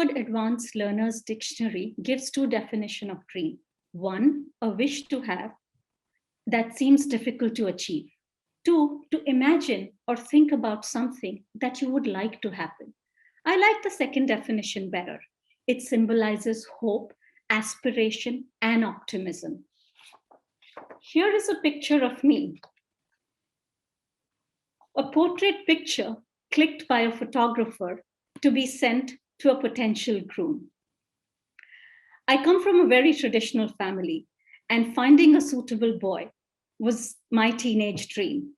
Oxford Advanced Learners Dictionary gives two definitions of dream. One, a wish to have that seems difficult to achieve. Two, to imagine or think about something that you would like to happen. I like the second definition better. It symbolizes hope, aspiration, and optimism. Here is a picture of me, a portrait picture clicked by a photographer to be sent to a potential groom. I come from a very traditional family, and finding a suitable boy was my teenage dream.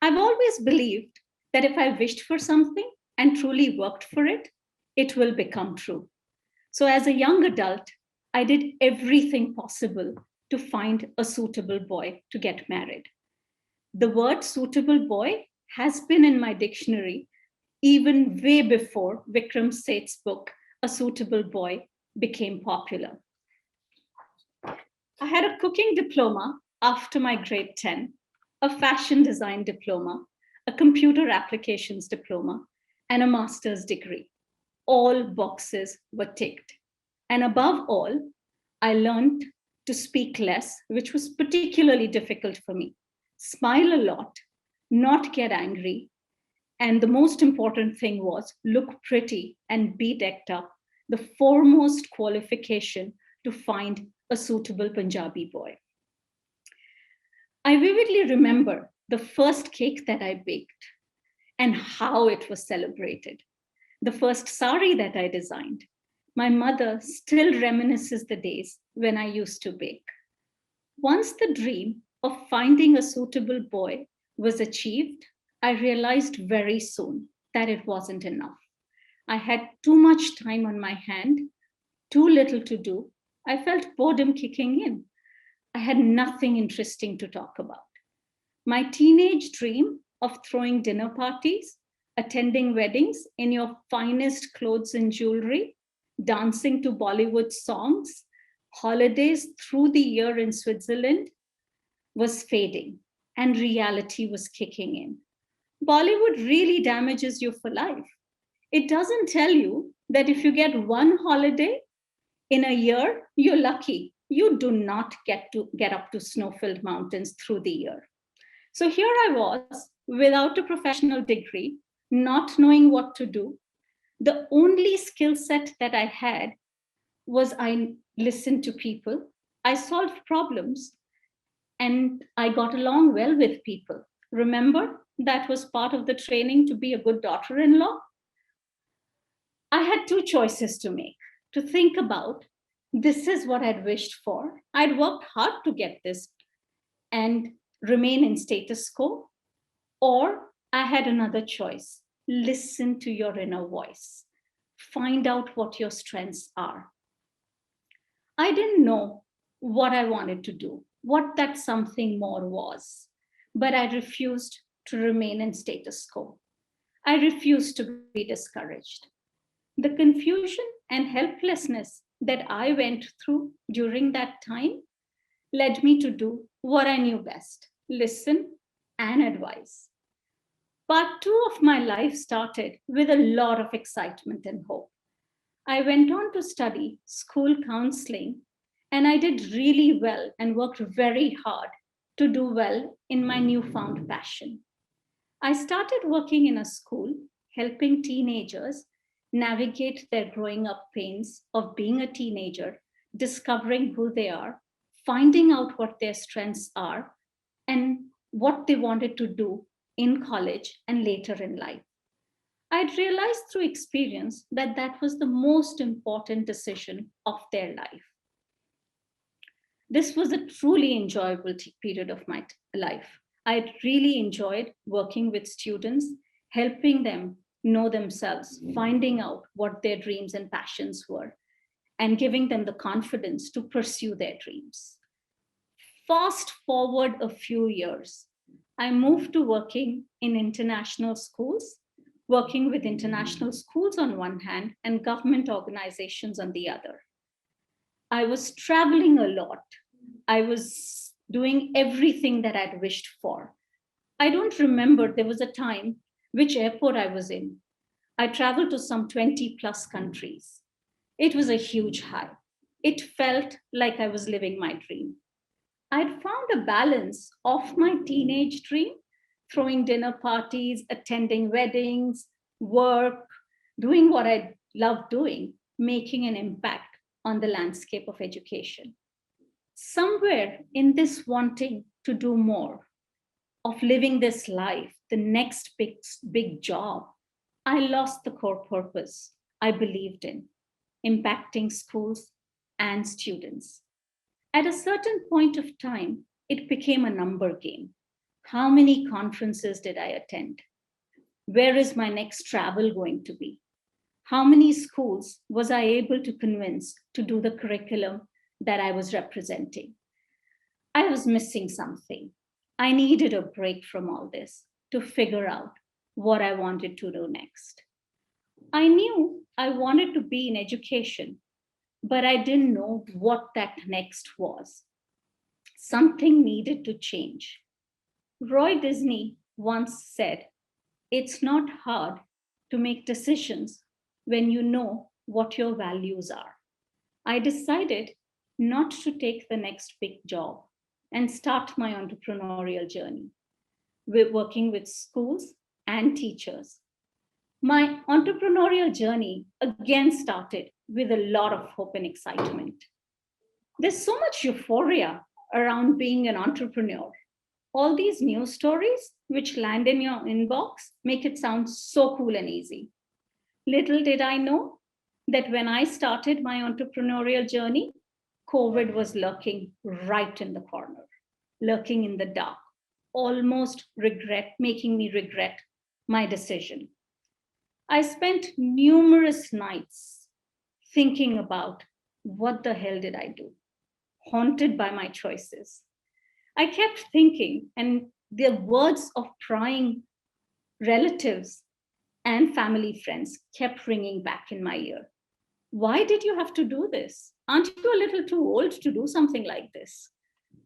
I've always believed that if I wished for something and truly worked for it, it will become true. So as a young adult, I did everything possible to find a suitable boy to get married. The word suitable boy has been in my dictionary even way before Vikram Seth's book, A Suitable Boy, became popular. I had a cooking diploma after my grade 10, a fashion design diploma, a computer applications diploma, and a master's degree. All boxes were ticked. And above all, I learned to speak less, which was particularly difficult for me, smile a lot, not get angry, and the most important thing was look pretty and be decked up, the foremost qualification to find a suitable Punjabi boy. I vividly remember the first cake that I baked and how it was celebrated, the first sari that I designed. My mother still reminisces the days when I used to bake. Once the dream of finding a suitable boy was achieved, I realized very soon that it wasn't enough. I had too much time on my hand, too little to do. I felt boredom kicking in. I had nothing interesting to talk about. My teenage dream of throwing dinner parties, attending weddings in your finest clothes and jewelry, dancing to Bollywood songs, holidays through the year in Switzerland was fading, and reality was kicking in. Bollywood really damages you for life. It doesn't tell you that if you get one holiday in a year, you're lucky. You do not get up to snow-filled mountains through the year. So here I was without a professional degree, not knowing what to do. The only skill set that I had was I listened to people, I solved problems, and I got along well with people. Remember, that was part of the training to be a good daughter-in-law. I had two choices to make, to think about. This is what I'd wished for. I'd worked hard to get this and remain in status quo. Or I had another choice. Listen to your inner voice. Find out what your strengths are. I didn't know what I wanted to do, what that something more was, but I refused to remain in status quo. I refused to be discouraged. The confusion and helplessness that I went through during that time led me to do what I knew best, listen and advise. Part two of my life started with a lot of excitement and hope. I went on to study school counseling, and I did really well and worked very hard to do well in my newfound passion. I started working in a school, helping teenagers navigate their growing up pains of being a teenager, discovering who they are, finding out what their strengths are, and what they wanted to do in college and later in life. I'd realized through experience that that was the most important decision of their life. This was a truly enjoyable period of my life. I really enjoyed working with students, helping them know themselves, finding out what their dreams and passions were, and giving them the confidence to pursue their dreams. Fast forward a few years, I moved to working in international schools, working with international schools on one hand and government organizations on the other. I was traveling a lot. I was doing everything that I'd wished for. I don't remember there was a time which airport I was in. I traveled to some 20 plus countries. It was a huge high. It felt like I was living my dream. I'd found a balance of my teenage dream, throwing dinner parties, attending weddings, work, doing what I love doing, making an impact on the landscape of education. Somewhere in this wanting to do more, of living this life, the next big job, I lost the core purpose I believed in, impacting schools and students. At a certain point of time, it became a number game. How many conferences did I attend? Where is my next travel going to be? How many schools was I able to convince to do the curriculum that I was representing? I was missing something. I needed a break from all this to figure out what I wanted to do next. I knew I wanted to be in education, but I didn't know what that next was. Something needed to change. Roy Disney once said, "It's not hard to make decisions when you know what your values are." I decided not to take the next big job and start my entrepreneurial journey with working with schools and teachers. My entrepreneurial journey again started with a lot of hope and excitement. There's so much euphoria around being an entrepreneur. All these news stories which land in your inbox make it sound so cool and easy. Little did I know that when I started my entrepreneurial journey, COVID was lurking right in the corner, lurking in the dark, almost making me regret my decision. I spent numerous nights thinking about what the hell did I do, haunted by my choices. I kept thinking, and the words of prying relatives and family friends kept ringing back in my ear. Why did you have to do this? Aren't you a little too old to do something like this?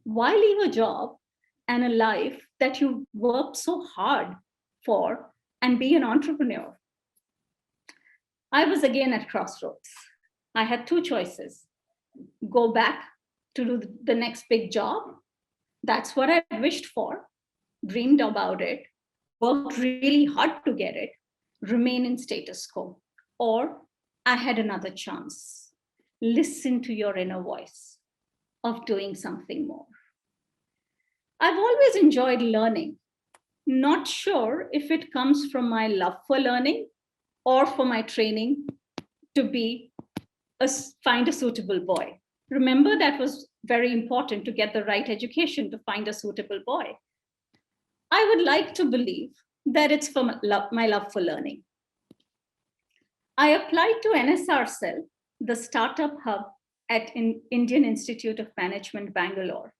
Why leave a job and a life that you worked so hard for and be an entrepreneur? I was again at crossroads. I had two choices: go back to do the next big job. That's what I wished for, dreamed about it, worked really hard to get it, remain in status quo. Or I had another chance. Listen to your inner voice of doing something more. I've always enjoyed learning. Not sure if it comes from my love for learning or for my training to be find a suitable boy. Remember, that was very important to get the right education to find a suitable boy. I would like to believe that it's for my love for learning. I applied to NSR Cell, the startup hub at Indian Institute of Management, Bangalore.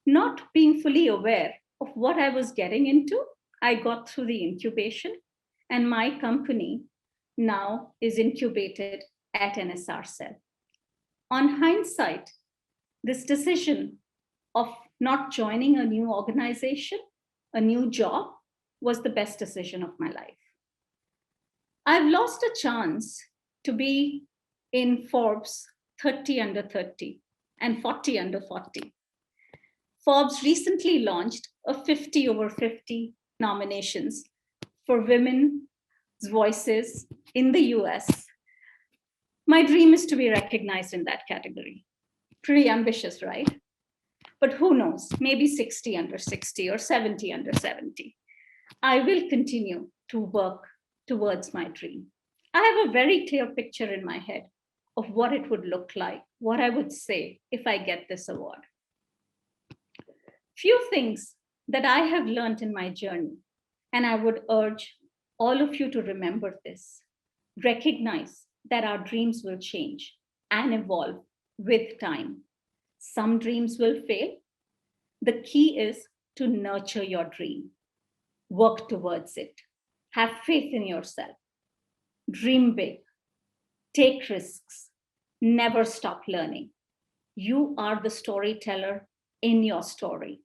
Not being fully aware of what I was getting into, I got through the incubation, and my company now is incubated at NSR Cell. On hindsight, this decision of not joining a new organization, a new job, was the best decision of my life. I've lost a chance to be in Forbes 30 under 30 and 40 under 40. Forbes recently launched a 50 over 50 nominations for women's voices in the US. My dream is to be recognized in that category. Pretty ambitious, right? But who knows, maybe 60 under 60 or 70 under 70. I will continue to work towards my dream. I have a very clear picture in my head of what it would look like, what I would say if I get this award. Few things that I have learned in my journey, and I would urge all of you to remember this. Recognize that our dreams will change and evolve with time. Some dreams will fail. The key is to nurture your dream, work towards it, have faith in yourself, dream big, take risks, never stop learning. You are the storyteller in your story.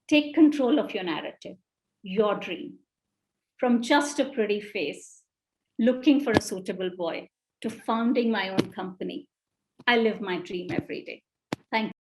Take control of your narrative, your dream. From just a pretty face, looking for a suitable boy, to founding my own company. I live my dream every day. Thank you.